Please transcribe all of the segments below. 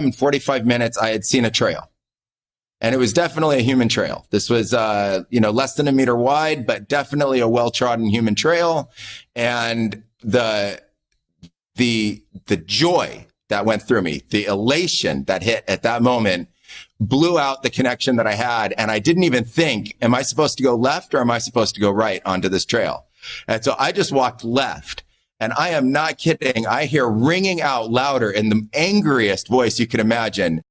in 45 minutes, I had seen a trail. And it was definitely a human trail. This was, less than a meter wide, but definitely a well-trodden human trail. And the joy that went through me, the elation that hit at that moment blew out the connection that I had. And I didn't even think, am I supposed to go left or am I supposed to go right onto this trail? And so I just walked left. And I am not kidding. I hear ringing out louder in the angriest voice you can imagine.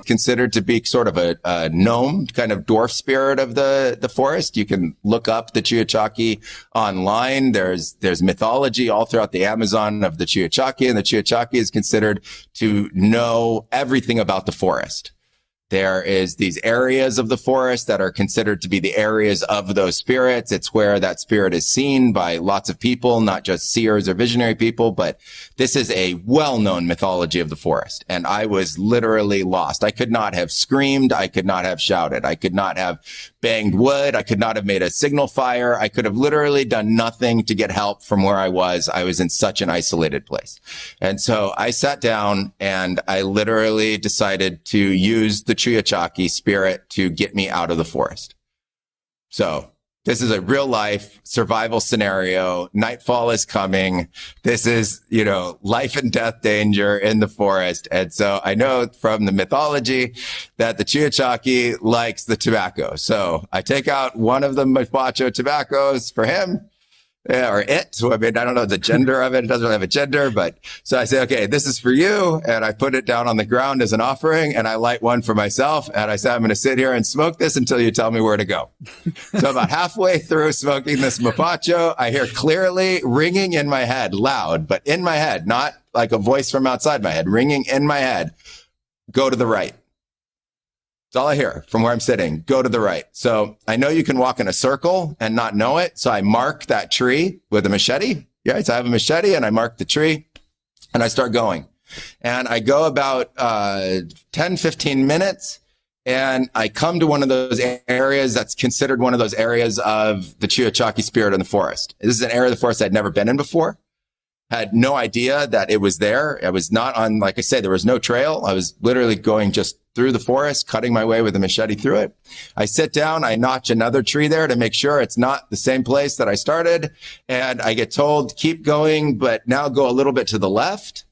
Considered to be sort of a gnome, kind of dwarf spirit of the forest. You can look up the Chiachaki online. There's mythology all throughout the Amazon of the Chiachaki, and the Chiachaki is considered to know everything about the forest. There is these areas of the forest that are considered to be the areas of those spirits. It's where that spirit is seen by lots of people, not just seers or visionary people, but this is a well-known mythology of the forest. And I was literally lost. I could not have screamed. I could not have shouted. I could not have banged wood. I could not have made a signal fire. I could have literally done nothing to get help from where I was. I was in such an isolated place. And so I sat down and I literally decided to use the Chiachaki spirit to get me out of the forest. So this is a real life survival scenario. Nightfall is coming. This is, life and death danger in the forest. And so I know from the mythology that the Chiachaki likes the tobacco. So I take out one of the mapacho tobaccos for him. Or it. So, I don't know the gender of it. It doesn't really have a gender, but so I say, okay, this is for you. And I put it down on the ground as an offering and I light one for myself. And I say, I'm going to sit here and smoke this until you tell me where to go. So about halfway through smoking this mapacho, I hear clearly ringing in my head, loud, but in my head, not like a voice from outside my head, ringing in my head, go to the right. That's all I hear from where I'm sitting. Go to the right. So I know you can walk in a circle and not know it. So I mark that tree with a machete. Yeah, so I have a machete and I mark the tree and I start going. And I go about 10, 15 minutes and I come to one of those areas that's considered one of those areas of the Chiachaki spirit in the forest. This is an area of the forest I'd never been in before. Had no idea that it was there. I was not on, like I said, there was no trail. I was literally going just through the forest, cutting my way with a machete through it. I sit down, I notch another tree there to make sure it's not the same place that I started. And I get told, keep going, but now go a little bit to the left,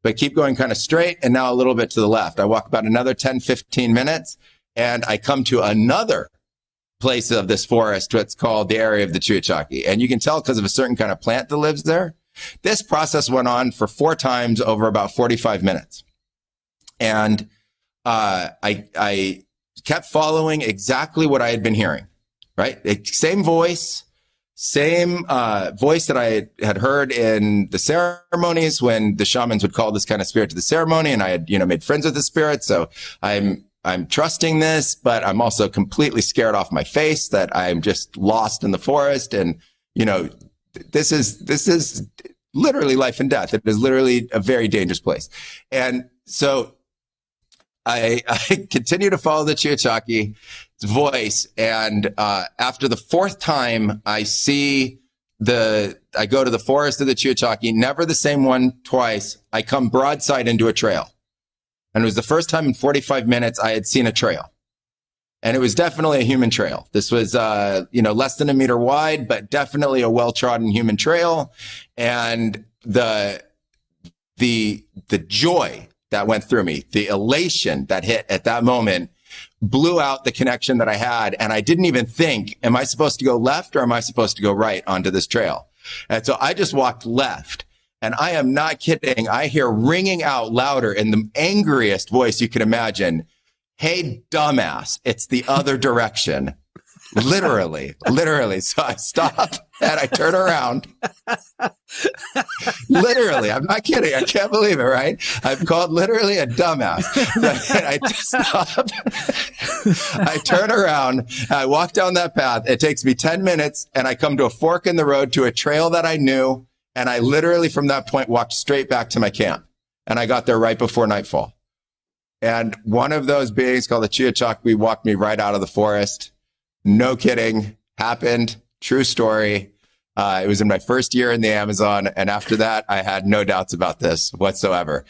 but keep going kind of straight. And now a little bit to the left. I walk about another 10, 15 minutes and I come to another place of this forest, what's called the area of the Chiachaki. And you can tell because of a certain kind of plant that lives there. This process went on for 4 times over about 45 minutes. And I kept following exactly what I had been hearing, right? Same voice that I had heard in the ceremonies when the shamans would call this kind of spirit to the ceremony. And I had, made friends with the spirit. So I'm trusting this, but I'm also completely scared off my face that I'm just lost in the forest. And, this is literally life and death. It is literally a very dangerous place. And so I continue to follow the Chiachaki voice. And after the 4th time, I go to the forest of the Chiachaki, never the same one twice. I come broadside into a trail. And it was the first time in 45 minutes I had seen a trail. And it was definitely a human trail. This was, less than a meter wide, but definitely a well-trodden human trail. And the joy that went through me, the elation that hit at that moment blew out the connection that I had. And I didn't even think, am I supposed to go left or am I supposed to go right onto this trail? And so I just walked left. And I am not kidding. I hear ringing out louder in the angriest voice you can imagine. Hey, dumbass, it's the other direction. Literally. So I stop and I turn around. Literally, I'm not kidding. I can't believe it, right? I'm called literally a dumbass. And I just stop. I turn around. I walk down that path. It takes me 10 minutes and I come to a fork in the road to a trail that I knew. And I literally from that point walked straight back to my camp. And I got there right before nightfall. And one of those beings called the Chiachaki walked me right out of the forest. No kidding. Happened. True story. It was in my first year in the Amazon. And after that, I had no doubts about this whatsoever.